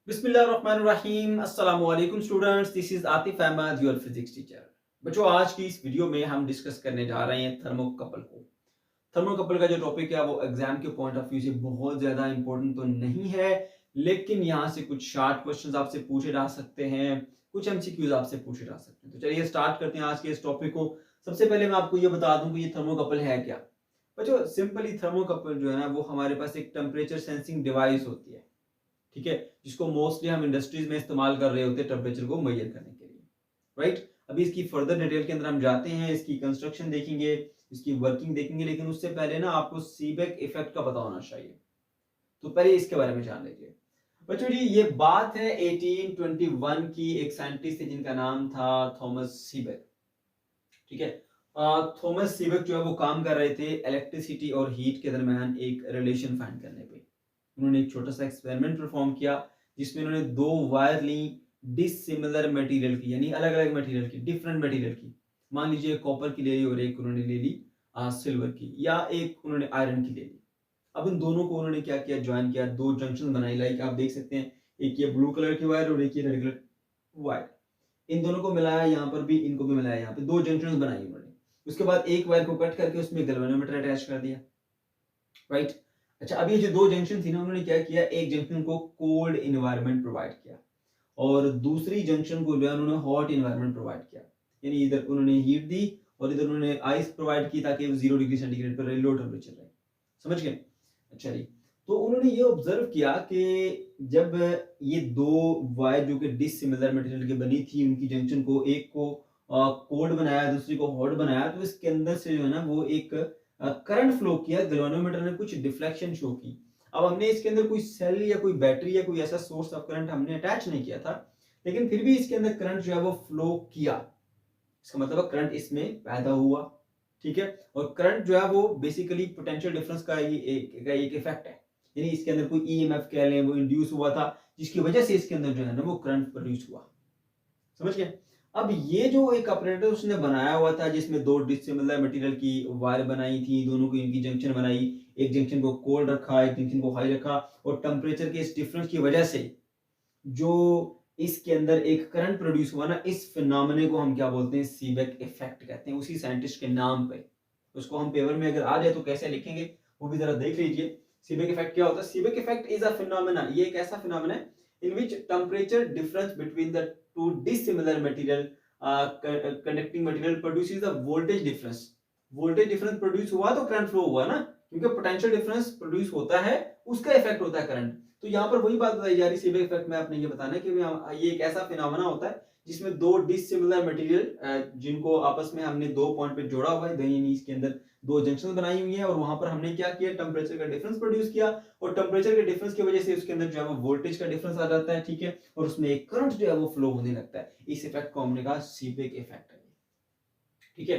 बिस्मिल्लाहिर्रहमानिर्रहीम अस्सलाम वालेकुम students, this is Atif Ahmed your physics teacher. बच्चों, आज की इस वीडियो में हम डिस्कस करने जा रहे हैं थर्मोकपल को। थर्मोकपल का जो टॉपिक है वो एग्जाम के पॉइंट ऑफ व्यू से बहुत ज्यादा इंपॉर्टेंट तो नहीं है, लेकिन यहाँ से कुछ शार्ट क्वेश्चंस आपसे पूछे जा सकते हैं, कुछ एमसीक्यूज आपसे पूछे जा सकते हैं। तो चलिए स्टार्ट करते हैं आज के इस टॉपिक को। सबसे पहले मैं आपको ये बता दूं कि ये थर्मोकपल है क्या। बच्चों, सिंपली थर्मोकपल जो है ना वो हमारे पास एक टेम्परेचर सेंसिंग डिवाइस होती है, ठीक है, जिसको मोस्टली हम इंडस्ट्रीज में इस्तेमाल कर रहे होते हैं टेम्परेचर को मेजर करने के लिए। राइट, अभी इसकी फर्दर डिटेल के अंदर हम जाते हैं, इसकी कंस्ट्रक्शन देखेंगे, इसकी वर्किंग देखेंगे, लेकिन उससे पहले ना आपको सीबेक इफेक्ट का पता होना चाहिए। तो पहले इसके बारे में जान लीजिए। बच्चों जी, ये बात है 1821 की। एक साइंटिस्ट थे जिनका नाम था थॉमस सीबेक, ठीक है। थॉमस सीबेक जो है वो काम कर रहे थे इलेक्ट्रिसिटी और हीट के दरमियान एक रिलेशन फाइंड करने पे। उन्होंने एक छोटा सा एक्सपेरिमेंट परफॉर्म किया जिसमें उन्होंने दो वायर ली डिसिमिलर मटेरियल की, यानी अलग अलग मटेरियल की, डिफरेंट मटेरियल की। मान लीजिए कॉपर की ले ली और एक उन्होंने ले ली सिल्वर की, या एक उन्होंने आयरन की ले ली। अब इन दोनों को उन्होंने क्या किया, ज्वाइन किया, दो जंक्शन बनाई। लाइक आप देख सकते हैं, एक ये ब्लू कलर की वायर और एक ये रेड कलर वायर। इन दोनों को मिलाया, यहाँ पर भी इनको भी मिलाया, यहाँ पे दो जंक्शन बनाई उन्होंने। उसके बाद एक वायर को कट करके उसमें गैल्वेनोमीटर अटैच कर दिया। राइट। अच्छा, अब ये जो दो जंक्शन थी ना, उन्होंने क्या किया, एक जंक्शन को कोल्ड इन्वायरमेंट प्रोवाइड किया और दूसरी जंक्शन को जो है उन्होंने हॉट इन्वायरमेंट प्रोवाइड किया। यानी इधर उन्होंने हीट दी और इधर उन्होंने आइस प्रोवाइड की ताकि वो 0 डिग्री सेंटीग्रेड पर लो टेम्परेचर रहे। समझ गए? अच्छा जी। तो उन्होंने ये ऑब्जर्व किया कि जब ये दो वायर जो कि डिसिमिलर मटेरियल की बनी थी, उनकी जंक्शन को एक को कोल्ड बनाया, दूसरी को हॉट बनाया, तो इसके अंदर से जो है ना वो एक करंट फ्लो किया। गैल्वेनोमीटर ने कुछ डिफ्लेक्शन शो की। अब हमने इसके अंदर कोई सेल या कोई बैटरी या कोई ऐसा सोर्स ऑफ करंट हमने अटैच नहीं किया था, लेकिन फिर भी इसके अंदर करंट जो है वो फ्लो किया। इसका मतलब करंट इसमें पैदा हुआ, ठीक है। और करंट जो है वो बेसिकली पोटेंशियल डिफरेंस का एक इफेक्ट है। यानी इसके अंदर कोई ईएमएफ कह लें, वो इंड्यूस हुआ था, जिसकी वजह से इसके अंदर जो है ना वो करंट प्रोड्यूस हुआ। समझ गए? अब ये जो एक ऑपरेटर उसने बनाया हुआ था जिसमें दो डिसिमिलर मटेरियल की वायर बनाई थी, दोनों की इनकी जंक्शन बनाई, एक जंक्शन को कोल्ड रखा, एक जंक्शन को हाई रखा, और टेम्परेचर के इस डिफरेंस की वजह से जो इसके अंदर एक करंट प्रोड्यूस हुआ ना, इस फिनोमेना को हम क्या बोलते हैं, सीबेक इफेक्ट कहते हैं, उसी साइंटिस्ट के नाम पे। उसको हम पेपर में अगर आ जाए तो कैसे लिखेंगे वो भी जरा देख लीजिए। सीबेक इफेक्ट क्या होता है? Seebeck effect is a phenomena, ये एक ऐसा फिनोमेना है in which temperature difference between the two dissimilar material conducting material produces the voltage difference. Voltage difference produce हुआ तो करंट फ्लो हुआ ना, क्योंकि पोटेंशियल डिफरेंस प्रोड्यूस होता है, उसका इफेक्ट होता है करंट। तो यहाँ पर वही बात बताई जा रही है, सीबेक इफेक्ट में आपने ये बताना है कि ये एक ऐसा फिनोमेना होता है जिसमें दो डिसिमिलर मटेरियल जिनको आपस में हमने दो पॉइंट पे जोड़ा हुआ है, यानी इसके अंदर दो जंक्शन बनाई हुई है, और वहां पर हमने क्या किया, टेम्परेचर का डिफरेंस प्रोड्यूस किया, और टेम्परेचर के डिफरेंस की वजह से उसके अंदर जो है वो वोल्टेज का डिफरेंस आ जाता है, ठीक है, और उसमें एक करंट जो है वो फ्लो होने लगता है। इस इफेक्ट को हमने कहा सीबेक इफेक्ट है, ठीक है।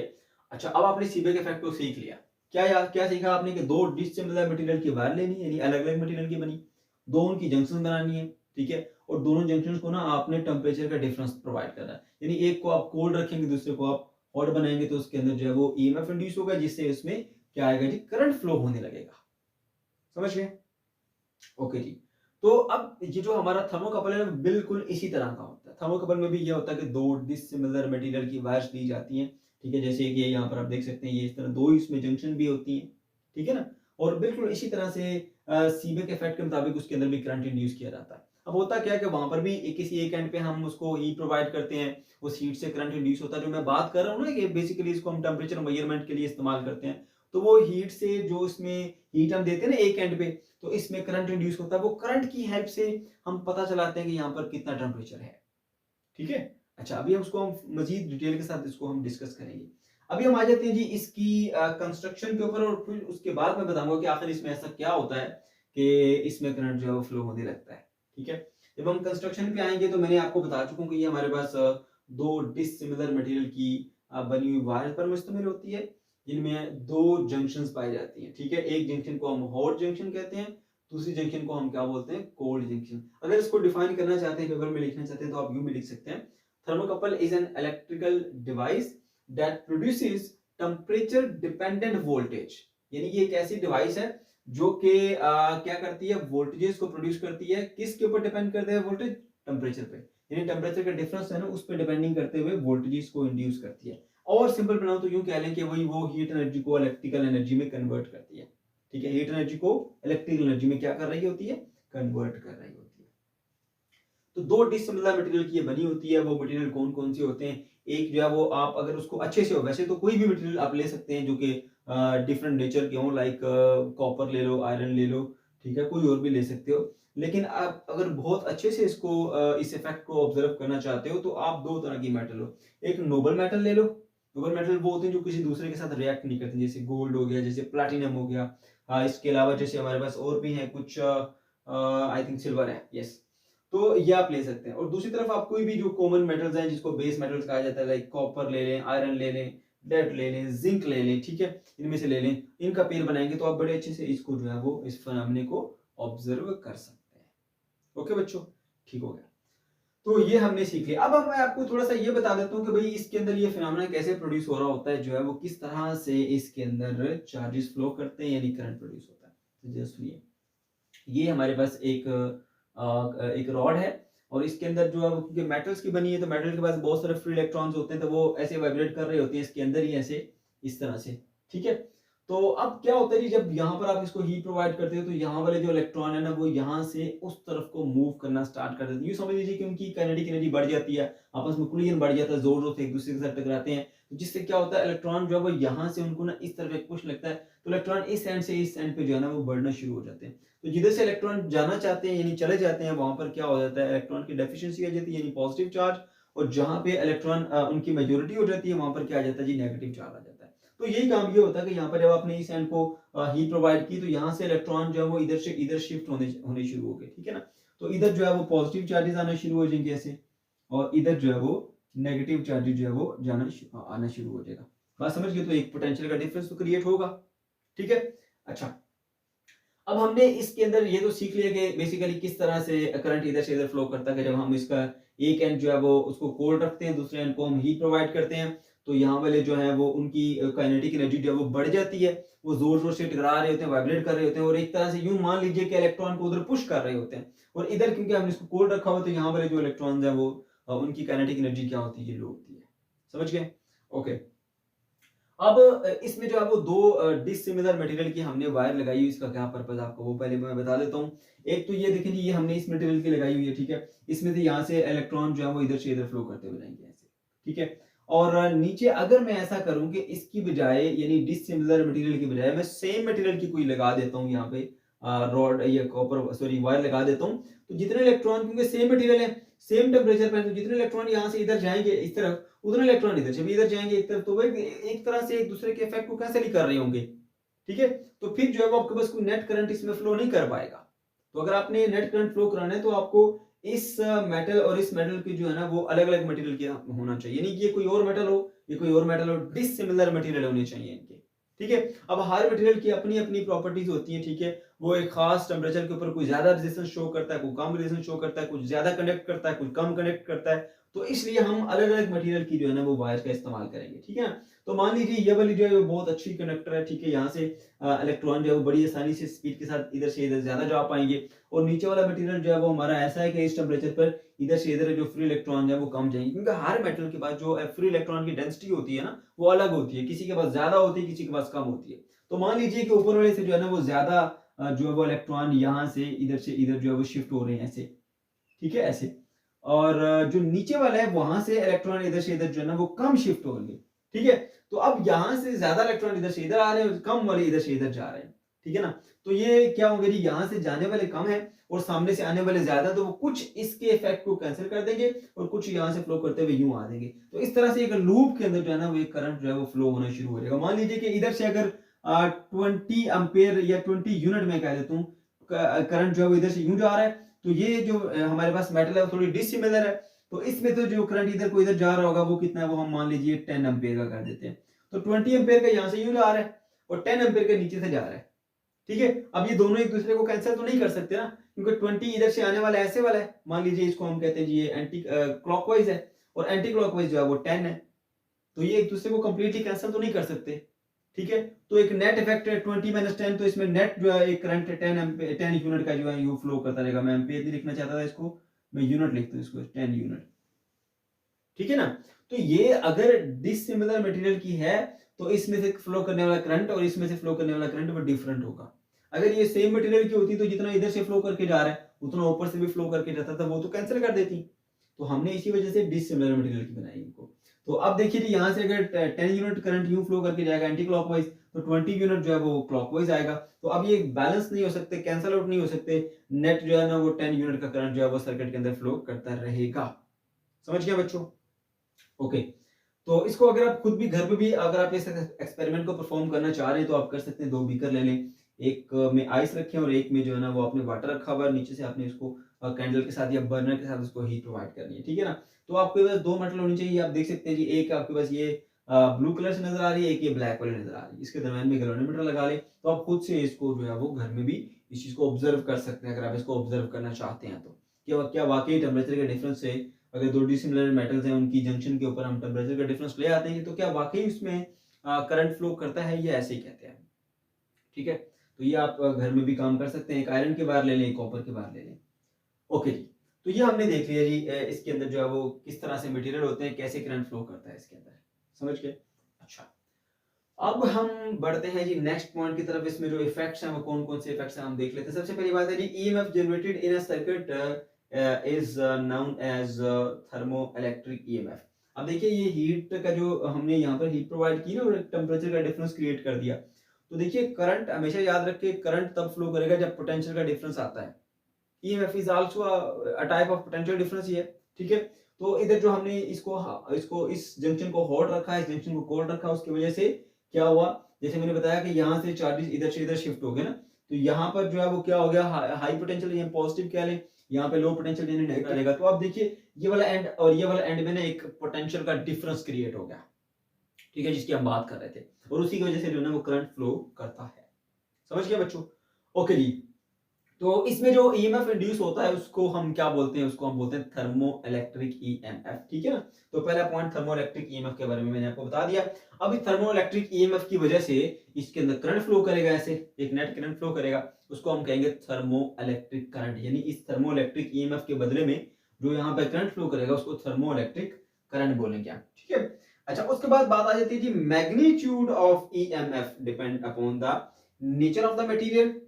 अच्छा, अब आपने सीबेक इफेक्ट को सीख लिया। क्या सीखा आपने कि दो डिसिमिलर मटेरियल की वायर लेनी है, यानी अलग अलग मटेरियल की बनी, दो उनकी जंक्शन बनानी है, ठीक है, और दोनों जंक्शन को ना आपने टेम्परेचर का डिफरेंस प्रोवाइड करना है। यानी एक को आप कोल्ड रखेंगे, दूसरे को आप हॉट बनाएंगे, तो उसके अंदर जो है वो ईएमएफ इंड्यूस होगा, जिससे उसमें क्या आएगा जी, करंट फ्लो होने लगेगा। समझ गए? ओके जी। तो अब ये जो हमारा थर्मोकपल है बिल्कुल इसी तरह का होता है। थर्मोकपल में भी ये होता है कि दो डिसिमिलर मटेरियल की वायर्स ली जाती हैं, ठीक है, जैसे कि यहाँ पर आप देख सकते हैं, ये इस तरह दो इसमें जंक्शन भी होती हैं, ठीक है ना। और बिल्कुल इसी तरह से सीबेक इफेक्ट के मुताबिक उसके अंदर भी करंट इंड्यूस किया जाता है। अब होता क्या है कि वहां पर भी किसी एक एंड पे हम उसको हीट प्रोवाइड करते हैं, उस हीट से करंट इंड्यूस होता है। जो मैं बात कर रहा हूँ ना कि बेसिकली इसको हम टेम्परेचर मेजरमेंट के लिए इस्तेमाल करते हैं, तो वो हीट से जो इसमें हीट हम देते हैं ना एक एंड पे, तो इसमें करंट इंड्यूस होता है। वो करंट की हेल्प से हम पता चलाते हैं कि यहाँ पर कितना टेम्परेचर है, ठीक है। अच्छा, अभी हम उसको हम मजीद डिटेल के साथ इसको हम डिस्कस करेंगे। अभी हम आ जाते हैं जी इसकी कंस्ट्रक्शन के ऊपर, और फिर उसके बाद मैं बताऊंगा कि आखिर इसमें ऐसा क्या होता है कि इसमें करंट जो है वो फ्लो होने लगता है, ठीक है। जब हम कंस्ट्रक्शन पे आएंगे तो मैंने आपको बता चुका हूँ कि ये हमारे पास दो डिसिमिलर मटेरियल की बनी हुई वायर पर मुश्तमिल होती है, जिनमें दो जंक्शंस पाई जाती हैं, ठीक है। एक जंक्शन को हम हॉट जंक्शन कहते हैं, दूसरी जंक्शन को हम क्या बोलते हैं, कोल्ड जंक्शन। अगर इसको डिफाइन करना चाहते हैं, पेपर में लिखना चाहते हैं, तो आप यूं भी लिख सकते हैं, thermocouple is an electrical device that produces temperature dependent voltage. यानी ये एक ऐसी डिवाइस है जो कि क्या करती है, वोल्टेजेस को प्रोड्यूस करती है। किसके ऊपर डिपेंड करते हैं वोल्टेज? टेम्परेचर पे, यानी टेम्परेचर का डिफरेंस है ना, उस पर डिपेंडिंग करते हुए वोल्टेजेस को इंड्यूस करती है। और सिंपल बनाओ तो यूं कह लें कि वही वो हीट एनर्जी को इलेक्ट्रिकल एनर्जी में कन्वर्ट करती है। ठीक है, हीट एनर्जी को इलेक्ट्रिकल एनर्जी में क्या कर रही होती है? कन्वर्ट कर रही होती है। तो दो डिसिमिलर मटेरियल की ये बनी होती है। वो मटेरियल कौन कौन से होते हैं? एक जो है वो आप अगर उसको अच्छे से हो, वैसे तो कोई भी मटेरियल आप ले सकते हैं जो कि डिफरेंट नेचर के हों, लाइक कॉपर ले लो, आयरन ले लो, ठीक है, कोई और भी ले सकते हो। लेकिन आप अगर बहुत अच्छे से इसको इस इफेक्ट को ऑब्जर्व करना चाहते हो तो आप दो तरह की मेटल लो। एक नोबल मेटल ले लो। नोबल मेटल वो होते हैं जो किसी दूसरे के साथ रिएक्ट नहीं करते, जैसे गोल्ड हो गया, जैसे प्लैटिनम हो गया। इसके अलावा जैसे हमारे पास और भी हैं कुछ, आई थिंक सिल्वर है, यस। तो ये आप ले सकते हैं। और दूसरी तरफ आप कोई भी जो कॉमन मेटल्स हैं जिसको बेस मेटल्स कहा जाता है, लाइक कॉपर ले लें, आयरन ले लें, लेड ले लें, जिंक ले लें, ठीक है, इनमें से ले लें। इनका पेयर बनाएंगे तो आप बड़े अच्छे से इसको जो है वो इस फिनोमेना को ऑब्जर्व कर सकते हैं। ओके बच्चों, ठीक हो गया। तो ये हमने सीख लिया। अब मैं आपको थोड़ा सा ये बता देता हूँ कि भाई इसके अंदर ये फिनोमेना कैसे प्रोड्यूस हो रहा होता है, जो है वो किस तरह से इसके अंदर चार्जेस फ्लो करते हैं, यानी करंट प्रोड्यूस होता है। तो जस्ट ये हमारे पास एक रॉड है और इसके अंदर जो है वो, क्योंकि मेटल्स की बनी है तो मेटल के पास बहुत सारे फ्री इलेक्ट्रॉन्स होते हैं, तो वो ऐसे वाइब्रेट कर रहे होते हैं इसके अंदर ही, ऐसे इस तरह से, ठीक है। तो अब क्या होता है जी, जब यहाँ पर आप इसको हीट प्रोवाइड करते हो तो यहाँ वाले जो इलेक्ट्रॉन है ना, वो यहाँ से उस तरफ को मूव करना स्टार्ट कर देते हैं। यूँ समझ लीजिए कि उनकी काइनेटिक एनर्जी बढ़ जाती है, आपस में कोलिजन बढ़ जाता है, जोर जोर से एक दूसरे के साथ टकराते हैं। तो जिससे क्या होता है, इलेक्ट्रॉन जो है वो यहाँ से उनको ना इस तरफ एक पुश लगता है, तो इलेक्ट्रॉन इस एंड से इस एंड पे जो है ना वो बढ़ना शुरू हो जाते हैं। तो जिधर से इलेक्ट्रॉन जाना चाहते हैं यानी चले जाते हैं, वहां पर क्या हो जाता है, इलेक्ट्रॉन की डेफिशिएंसी आ जाती है, यानी पॉजिटिव चार्ज। और जहां पे इलेक्ट्रॉन उनकी मेजोरिटी हो जाती है, वहां पर क्या आ जाता है जी, नेगेटिव चार्ज आ जाता है। तो यही काम ये होता है कि यहाँ पर जब आपने इस एंड को हीट प्रोवाइड की, तो यहाँ से इलेक्ट्रॉन जो है वो इधर से इधर शिफ्ट होने शुरू हो गए, ठीक है ना। तो इधर जो है वो पॉजिटिव चार्जेस आना शुरू हो जाएंगे ऐसे, और इधर जो है वो नेगेटिव चार्जेस जो है वो आना शुरू हो जाएगा। बात समझ गए? तो एक पोटेंशियल का डिफरेंस तो क्रिएट होगा, ठीक है। अच्छा, अब हमने इसके अंदर ये तो सीख लिया कि बेसिकली किस तरह से करंट इधर से इधर फ्लो करता है कि जब हम इसका एक एंड जो है वो उसको कोल्ड रखते हैं, दूसरे एंड को हम हीट प्रोवाइड करते हैं, तो यहाँ वाले जो है वो उनकी काइनेटिक एनर्जी जो है वो बढ़ जाती है। वो जोर जोर से टकरा रहे होते हैं, वाइब्रेट कर रहे होते हैं, और एक तरह से यूं मान लीजिए कि इलेक्ट्रॉन को उधर पुश कर रहे होते हैं। और इधर क्योंकि हमने इसको कोल्ड रखा हुआ है, तो यहाँ वाले जो इलेक्ट्रॉन है वो उनकी काइनेटिक एनर्जी क्या होती है, लो होती है। समझ गए? ओके। अब इसमें जो है वो दो डिसिमिलर मटेरियल की हमने वायर लगाई हुई, इसका क्या पर्पस आपको वो पहले मैं बता देता हूँ। एक तो ये देखें जी, ये हमने इस मटेरियल की लगाई हुई है, ठीक है। इसमें से यहाँ से इलेक्ट्रॉन जो है वो इधर से इधर फ्लो करते हुए जाएंगे ऐसे, ठीक है। और नीचे अगर मैं ऐसा करूं कि इसकी बजाय, यानी डिसिमिलर मटेरियल की बजाय मैं सेम मटेरियल की कोई लगा देता हूँ यहाँ पे, रॉड या कॉपर सॉरी वायर लगा देता हूँ, तो जितने इलेक्ट्रॉन, क्योंकि सेम मटेरियल है, सेम टेम्परेचर पर, तो जितने इलेक्ट्रॉन यहाँ से इधर जाएंगे इस तरफ, उतने इलेक्ट्रॉन इधर से भी इधर जाएंगे एक तरफ, तो वो एक तरह से एक दूसरे के इफेक्ट को कैंसिल ही कर रहे होंगे, ठीक है। तो फिर जो है वो आपके पास कोई नेट करंट इसमें फ्लो नहीं कर पाएगा। तो अगर आपने नेट करंट फ्लो कराना है तो आपको इस मेटल और इस मेटल की जो है ना वो अलग अलग मटेरियल की होना चाहिए, नहीं कि ये कोई और मेटल हो, ये कोई और मेटल हो, डिसिमिलर मटेरियल होने चाहिए इनके, ठीक है। अब हर मटेरियल की अपनी अपनी प्रॉपर्टीज होती हैं, ठीक है। वो एक खास टेम्परेचर के ऊपर कोई ज्यादा रेजिस्टेंस शो करता है, कोई कम रेजिस्टेंस शो करता है, कुछ ज्यादा कनेक्ट करता है, कुछ कम कनेक्ट करता है। तो इसलिए हम अलग अलग मटेरियल की जो है ना वो वायर का इस्तेमाल करेंगे, ठीक है ना। तो मान लीजिए ये वाली जो है वो बहुत अच्छी कंडक्टर है, ठीक है। यहाँ से इलेक्ट्रॉन जो है वो बड़ी आसानी से स्पीड के साथ इधर से इधर ज्यादा जा पाएंगे। और नीचे वाला मटेरियल जो है वो हमारा ऐसा है कि इस टेम्परेचर पर इधर से इधर जो फ्री इलेक्ट्रॉन है वो कम जाएंगे, क्योंकि हर मेटल के पास जो फ्री इलेक्ट्रॉन की डेंसिटी होती है ना वो अलग होती है, किसी के पास ज्यादा होती है, किसी के पास कम होती है। तो मान लीजिए कि ऊपर वाले से जो है ना वो ज्यादा जो है वो इलेक्ट्रॉन यहाँ से इधर जो है वो शिफ्ट हो रहे हैं ऐसे, ठीक है, ऐसे। और जो नीचे वाला है वहां से इलेक्ट्रॉन इधर से इधर जो है ना वो कम शिफ्ट होंगे, ठीक है। तो अब यहाँ से ज्यादा इलेक्ट्रॉन इधर से इधर आ रहे हैं, कम वाले इधर से इधर जा रहे हैं, ठीक है ना। तो ये क्या होंगे जी, यहाँ से जाने वाले कम है और सामने से आने वाले ज्यादा, तो वो कुछ इसके इफेक्ट को कैंसिल कर देंगे और कुछ यहाँ से फ्लो करते हुए यूं आ देंगे। तो इस तरह से एक लूप के अंदर जो है ना वो एक करंट जो है वो फ्लो होना शुरू हो जाएगा। मान लीजिए कि इधर से अगर 20 एम्पेयर या 20 यूनिट में कह देता हूँ करंट जो है वो इधर से यूं जा रहा है, तो ये जो हमारे पास मेटल है वो थोड़ी डिसिमिलर है, तो इसमें तो जो करंट इधर को इधर जा रहा होगा वो कितना है, वो हम मान लीजिए 10 एम्पेयर का कर देते हैं। तो 20 एम्पेयर का यहाँ से यूं जा रहा है और 10 एम्पेयर का नीचे से जा रहा है, ठीक है। अब ये दोनों एक दूसरे को कैंसिल तो नहीं कर सकते ना, क्योंकि 20 इधर से आने वाला ऐसे वाला है, मान लीजिए इसको हम कहते हैं जी ये एंटी क्लॉकवाइज है और एंटी क्लॉकवाइज जो है वो 10 है, तो ये एक दूसरे को कंप्लीटली कैंसिल तो नहीं कर सकते, ठीक है। तो एक नेट इफेक्ट है 20-10, तो इसमें नेट जो है एक करंट 10 यूनिट का जो है यू फ्लो करता रहेगा। मैं एम्पियर नहीं लिखना चाहता था इसको, मैं यूनिट लिखता हूँ इसको 10 यूनिट, ठीक है ना। तो ये अगर डिसिमिलर मटेरियल की है तो इसमें से फ्लो करने वाला करंट और इसमें से फ्लो करने वाला करंट वो डिफरेंट होगा। अगर ये सेम मटेरियल की होती तो जितना इधर से फ्लो करके जा रहा है उतना ऊपर से भी फ्लो करके जाता था, वो तो कैंसिल कर देती। तो हमने इसी वजह से डिसिमिलर मटेरियल की बनाई इनको। तो अब देखिए जी, यहाँ से अगर 10 यूनिट करंट यूं फ्लो करके जाएगा एंटी क्लॉकवाइज, तो 20 यूनिट जो है वो क्लॉकवाइज आएगा। तो अब ये बैलेंस नहीं हो सकते, कैंसिल आउट नहीं हो सकते। नेट जो है ना वो 10 यूनिट का करंट जो है वो सर्किट के अंदर फ्लो करता रहेगा। समझ गया बच्चों? ओके। तो इसको अगर आप खुद भी घर पे भी अगर आप इस एक्सपेरिमेंट को परफॉर्म करना चाह रहे हैं तो आप कर सकते हैं। 2 बीकर ले लें, एक में आइस रखें और एक में जो है ना वो आपने वाटर रखा हुआ है, नीचे से आपने इसको कैंडल के साथ या बर्नर के साथ उसको हीट प्रोवाइड करनी है, ठीक है ना। तो आपके पास 2 मेटल होनी चाहिए। आप देख सकते हैं जी, एक आपके पास ये ब्लू कलर से नजर आ रही है, एक ये ब्लैक वाली नजर आ रही है। इसके दरम्यान में गैल्वेनोमीटर लगा ले, तो आप खुद से इसको जो है वो घर में भी इस चीज को ऑब्जर्व कर सकते हैं। अगर आप इसको ऑब्जर्व करना चाहते हैं तो क्या वाकई टेम्परेचर के डिफरेंस से, अगर 2 डिसिमिलर मेटल्स हैं उनकी जंक्शन के ऊपर हम टेम्परेचर का डिफरेंस ले आते हैं, तो क्या वाकई उसमें करंट फ्लो करता है, ये ऐसे ही कहते हैं, ठीक है। तो ये आप घर में भी काम कर सकते हैं। एक आयरन के बार ले लें, एक कॉपर के बार ले लें। ओके जी, तो ये हमने देख लिया जी इसके अंदर जो है वो किस तरह से मटेरियल होते हैं, कैसे करंट फ्लो करता है इसके अंदर, समझ गए। अच्छा, अब हम बढ़ते हैं जी नेक्स्ट पॉइंट की तरफ। इसमें जो इफेक्ट्स हैं वो कौन कौन से इफेक्ट्स हैं हम देख लेते हैं। सबसे पहली बात है जी, EMF generated in a circuit is known as thermoelectric EMF. अब देखिए, ये हीट का जो हमने यहाँ पर हीट प्रोवाइड की ना और टेम्परेचर का डिफरेंस क्रिएट कर दिया। तो देखिए, करंट हमेशा याद रखिए, करंट तब फ्लो करेगा जब पोटेंशियल का डिफरेंस आता है। EMF is also a type of potential difference ही है, ठीक है। तो इधर जो हमने इसको इस जंक्शन को हॉट रखा है, इस जंक्शन को कोल्ड रखा, उसकी वजह से क्या हुआ, जैसे मैंने बताया कि यहाँ से चार्जेस इधर से इधर शिफ्ट हो गए ना, तो यहाँ पर जो है वो क्या हो गया, हाई पोटेंशियल या पॉजिटिव क्या लें, यहाँ पे लो पोटेंशियल यानी नेगेटिव रहेगा। तो आप देखिए, ये वाला एंड और ये वाला एंड में ना एक पोटेंशियल का डिफरेंस क्रिएट हो गया, ठीक है, जिसकी हम बात कर रहे थे, और उसी की वजह से जो है ना वो करंट फ्लो करता है। समझ गया बच्चों? ओके जी। तो इसमें जो ईएमएफ इंड्यूस होता है उसको हम क्या बोलते हैं, उसको हम बोलते हैं थर्मो इलेक्ट्रिक ईएमएफ, ठीक है ना। तो पहला पॉइंट थर्मो इलेक्ट्रिक ईएमएफ के बारे में मैंने आपको बता दिया। अब इस थर्मो इलेक्ट्रिक ईएमएफ की वजह से इसके अंदर करंट फ्लो करेगा, ऐसे एक नेट करंट फ्लो करेगा, उसको हम कहेंगे थर्मो इलेक्ट्रिक करंट। यानी इस थर्मो इलेक्ट्रिक ईएमएफ के बदले में जो यहाँ पे करंट फ्लो करेगा उसको थर्मो इलेक्ट्रिक करंट बोलेंगे आप, ठीक है। अच्छा, उसके बाद बात आ जाती है जी, magnitude of EMF depend upon the nature of the material,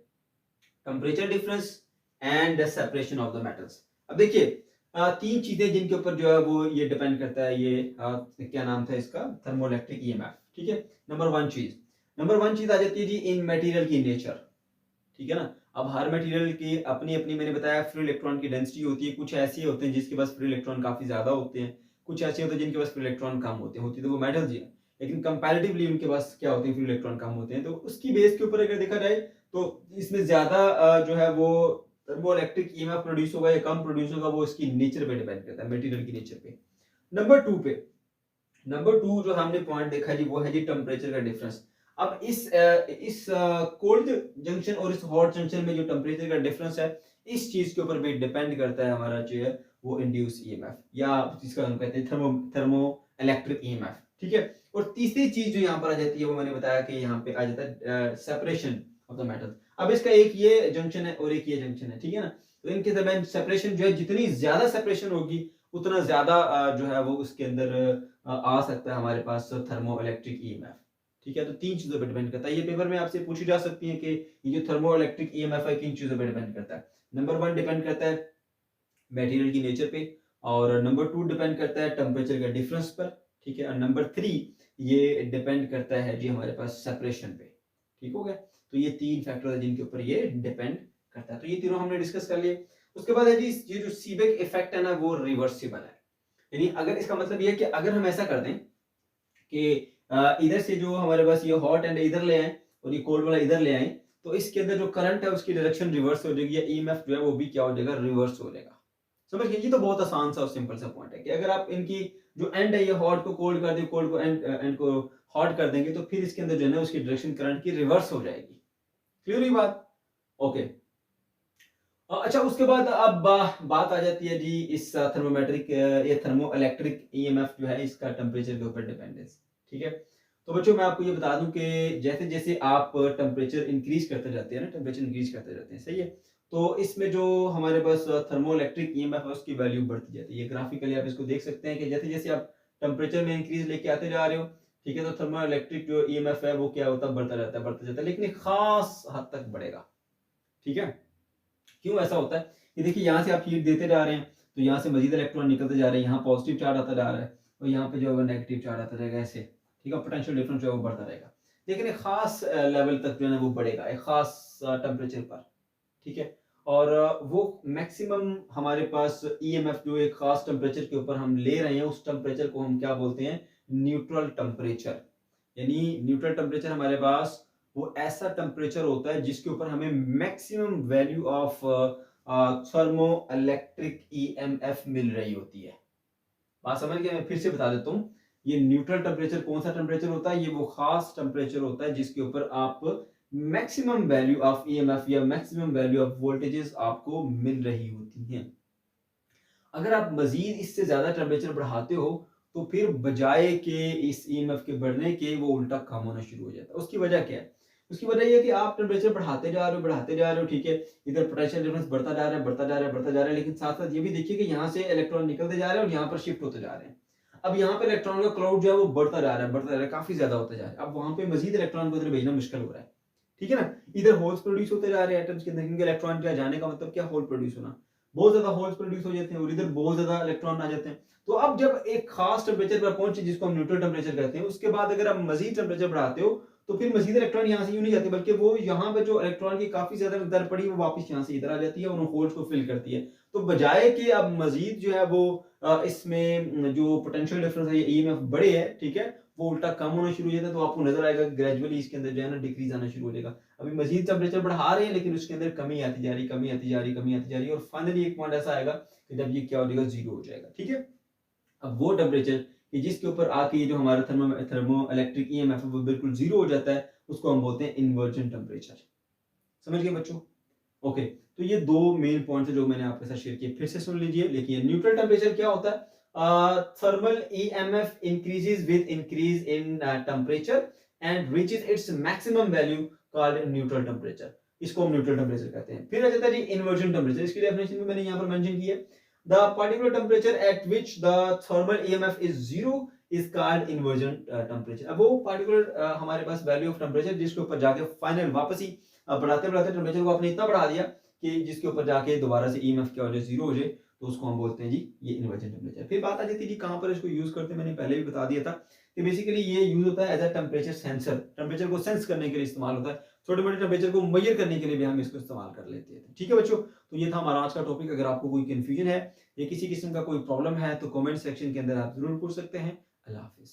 temperature difference and separation of the metals. अब देखिए, 3 चीजें जिनके ऊपर जो है वो ये डिपेंड करता है, ये क्या नाम था इसका, थर्मोइलेक्ट्रिक ईएमएफ, ठीक है। नंबर वन चीज आ जाती है जी, इन मटेरियल की नेचर, ठीक है ना। अब हर मटेरियल की अपनी अपनी, मैंने बताया, फ्री इलेक्ट्रॉन की डेंसिटी होती है। कुछ ऐसे होते हैं जिसके पास फ्री इलेक्ट्रॉन काफी ज्यादा होते हैं, कुछ ऐसे होते हैं जिनके पास फ्री इलेक्ट्रॉन कम होते हैं तो वो मेटल्स ही है, लेकिन कंपैरेटिवली उनके पास क्या होते हैं, फ्री इलेक्ट्रॉन कम होते हैं। तो उसकी बेस के ऊपर अगर देखा जाए तो इसमें ज्यादा जो है वो थर्मोइलेक्ट्रिक ईएमएफ प्रोड्यूस होगा या कम प्रोड्यूस होगा, वो इसकी नेचर पे डिपेंड करता है, मटेरियल की नेचर पे। नंबर टू जो हमने पॉइंट देखा जी, वो है जी टेम्परेचर का डिफरेंस। अब इस कोल्ड जंक्शन और इस हॉट जंक्शन में जो टेम्परेचर का डिफरेंस है, इस चीज के ऊपर भी डिपेंड करता है हमारा जो है वो इंड्यूस ईएमएफ, या जिसका हम कहते हैं थर्मो इलेक्ट्रिक ईएमएफ, ठीक है। और तीसरी चीज जो यहाँ पर आ जाती है वो मैंने बताया कि यहाँ पे आ जाता है सेपरेशन ऑफ द मेटल। अब इसका एक ये जंक्शन है और एक ये जंक्शन है, ठीक है ना। तो इनके दरमियान सेपरेशन जो है, जितनी ज्यादा सेपरेशन होगी उतना ज्यादा जो है वो उसके अंदर आ सकता है हमारे पास थर्मो इलेक्ट्रिक ईएमएफ, ठीक है। तो 3 चीजों पर डिपेंड करता है। ये पेपर में आपसे पूछी जा सकती है कि ये जो थर्मो इलेक्ट्रिक ईएमएफ है किन चीजों पर डिपेंड करता है। नंबर 1 डिपेंड करता है मटेरियल की नेचर पे, और नंबर 2 डिपेंड करता है टेम्परेचर के डिफरेंस पर, ठीक है। और नंबर 3 ये डिपेंड करता है जी हमारे पास सेपरेशन पे, ठीक हो गया। तो ये 3 फैक्टर है जिनके ऊपर ये डिपेंड करता है। तो ये तीनों हमने डिस्कस कर लिए। उसके बाद है जी, ये जो सीबेक इफेक्ट है ना वो रिवर्सिबल है। यानी अगर इसका मतलब ये है कि अगर हम ऐसा कर दें कि इधर से जो हमारे पास ये हॉट एंड इधर ले आए और ये कोल्ड वाला इधर ले आए, तो इसके अंदर जो करंट है उसकी डायरेक्शन रिवर्स हो जाएगी, या ईएमएफ जो है वो भी क्या हो जाएगा, रिवर्स हो जाएगा। समझ गए? ये तो बहुत आसान सा और सिंपल सा पॉइंट है कि अगर आप इनकी जो एंड है ये हॉट को कोल्ड कर दें, कोल्ड को एंड को हॉट कर देंगे, तो फिर इसके अंदर जो है ना उसकी डायरेक्शन करंट की रिवर्स हो जाएगी। क्लियर हुई बात? ओके। अच्छा, उसके बाद अब बात आ जाती है जी इस थर्मोमेट्रिक या थर्मो इलेक्ट्रिक ईएमएफ जो है इसका टेम्परेचर के ऊपर डिपेंडेंस, ठीक है। तो बच्चों मैं आपको ये बता दूं कि जैसे जैसे आप टेम्परेचर इंक्रीज करते जाते हैं ना, टेम्परेचर इंक्रीज करते जाते हैं, सही है, तो इसमें जो हमारे पास थर्मो इलेक्ट्रिक ईएमएफ है उसकी वैल्यू बढ़ती जाती है। ग्राफिकली आप इसको देख सकते हैं कि जैसे जैसे आप टेम्परेचर में इंक्रीज लेके आते जा रहे हो, ठीक है, तो थर्मो इलेक्ट्रिक जो ईएमएफ है वो क्या होता है, बढ़ता जाता है, लेकिन एक खास हद तक बढ़ेगा। ठीक है, क्यों ऐसा होता है कि देखिए यहाँ से आप हीट देते जा रहे हैं तो यहाँ से मजीद इलेक्ट्रॉन निकलते जा रहे हैं, यहाँ पॉजिटिव चार्ज आता जा रहा है और यहाँ पे जो है नेगेटिव चार्ज आता रहेगा, ऐसे, ठीक है, पोटेंशियल डिफरेंस जो है वो बढ़ता रहेगा, लेकिन एक खास लेवल तक जो है वो बढ़ेगा, एक खास टेम्परेचर पर, ठीक है। और वो मैक्सिमम हमारे पास ईएमएफ जो एक खास टेम्परेचर के ऊपर हम ले रहे हैं, उस टेम्परेचर को हम क्या बोलते हैं, न्यूट्रल टेम्परेचर। यानी न्यूट्रल टेम्परेचर हमारे पास वो ऐसा टेम्परेचर होता है जिसके ऊपर हमें maximum value of thermoelectric EMF मिल रही होती है। बात समझ गए? मैं फिर से बता देता हूँ, ये न्यूट्रल टेम्परेचर कौन सा टेम्परेचर होता है, ये वो खास टेम्परेचर होता है जिसके ऊपर आप मैक्सिमम वैल्यू ऑफ ईएमएफ या मैक्सिमम वैल्यू ऑफ वोल्टेजेस आपको मिल रही होती हैं। अगर आप मजीद इससे ज्यादा टेम्परेचर बढ़ाते हो तो फिर बजाय के इस ईएमएफ के बढ़ने के वो उल्टा कम होना शुरू हो जाता है। उसकी वजह क्या है? उसकी वजह ये है कि आप टेम्परेचर बढ़ाते जा रहे हो, ठीक है, इधर पोटेंशियल डिफरेंस बढ़ता जा रहा है, लेकिन साथ साथ ये भी देखिए कि यहाँ से इलेक्ट्रॉन निकलते जा रहे हैं और यहाँ पर शिफ्ट होते जा रहे हैं। अब यहाँ पे इलेक्ट्रॉन का क्लाउड जो है वो बढ़ता जा रहा है, काफी ज्यादा होता जा रहा है। अब वहां पे मजीद इलेक्ट्रॉन को उधर भेजना मुश्किल हो रहा है, ठीक है ना। इधर होल्स प्रोड्यूस होते जा रहे हैं एटम्स के अंदर, क्योंकि इलेक्ट्रॉन क्या जाने का मतलब क्या, होल प्रोड्यूस होना, बहुत ज्यादा होल्स प्रोड्यूस हो जाते हैं और इधर बहुत ज्यादा इलेक्ट्रॉन आ जाते हैं। तो अब जब एक खास टेम्परेचर पर पहुंचे जिसको हम न्यूट्रल टेम्परेचर कहते हैं, उसके बाद अगर आप मजीद टेम्परेचर बढ़ाते हो तो फिर मजीद इलेक्ट्रॉन यहाँ से यूं नहीं जाते, बल्कि वो यहाँ पे जो इलेक्ट्रॉन की काफी ज्यादा मिकदार पड़ी वो वापस यहाँ से इधर आ जाती है और उन होल्स को फिल करती है। तो बजाय कि अब मजीद जो है वो इसमें जो पोटेंशियल डिफरेंस है, ईएमएफ बढ़े है, ठीक है, वो उल्टा कम होना शुरू हो जाता है। तो आपको नजर आएगा ग्रेजुअली इसके अंदर जो है ना डिक्रीज आना शुरू हो जाएगा। अभी मजीद टेम्परेचर बढ़ा रहे हैं लेकिन उसके अंदर कमी आती जा रही और फाइनली एक पॉइंट ऐसा आएगा कि जब ये क्या हो जाएगा, जीरो हो जाएगा, ठीक है। अब वो टेम्परेचर कि जिसके ऊपर आके ये जो हमारा थर्मो इलेक्ट्रिक ईएमएफ है वो बिल्कुल जीरो हो जाता है, उसको हम बोलते हैं इन्वर्जन टेम्परेचर। समझ गए बच्चों? ओके, तो ये दो मेन पॉइंट्स है जो मैंने आपके साथ शेयर किए, फिर से सुन लीजिए, लेकिन न्यूट्रल टेम्परेचर क्या होता है, thermal EMF increases with increase in temperature and reaches its maximum value called neutral temperature. इसको हम न्यूट्रल टेम्परेचर कहते हैं। फिर आ जाता है जी इन्वर्जन टेम्परेचर। इसकी डेफिनेशन भी मैंने यहाँ पर मेंशन की है, the particular temperature at which the thermal EMF is zero is called inversion temperature. अब वो पर्टिकुलर हमारे पास वैल्यू ऑफ टेम्परेचर जिसके ऊपर जाके फाइनल वापस ही बढ़ाते टेम्परेचर को आपने इतना बढ़ा दिया कि जिसके ऊपर जाके दोबारा से ईएमएफ क्या हो जाए, जीरो हो जाए, तो उसको हम बोलते हैं जी ये इन्वर्जन टेम्परेचर। फिर बात आ जाती है जी कहां पर इसको यूज करते हैं, मैंने पहले भी बता दिया था कि बेसिकली ये यूज होता है as a temperature sensor. Temperature को सेंस करने के लिए इस्तेमाल होता है, छोटे मोटे टेम्परेचर को मेजर करने के लिए भी हम इसको इस्तेमाल कर लेते हैं। ठीक है बच्चों, तो ये था हमारा आज का टॉपिक। अगर आपको कोई कंफ्यूजन है या किसी किस्म का कोई प्रॉब्लम है तो कमेंट सेक्शन के अंदर आप जरूर पूछ सकते हैं। अल्लाह हाफिज।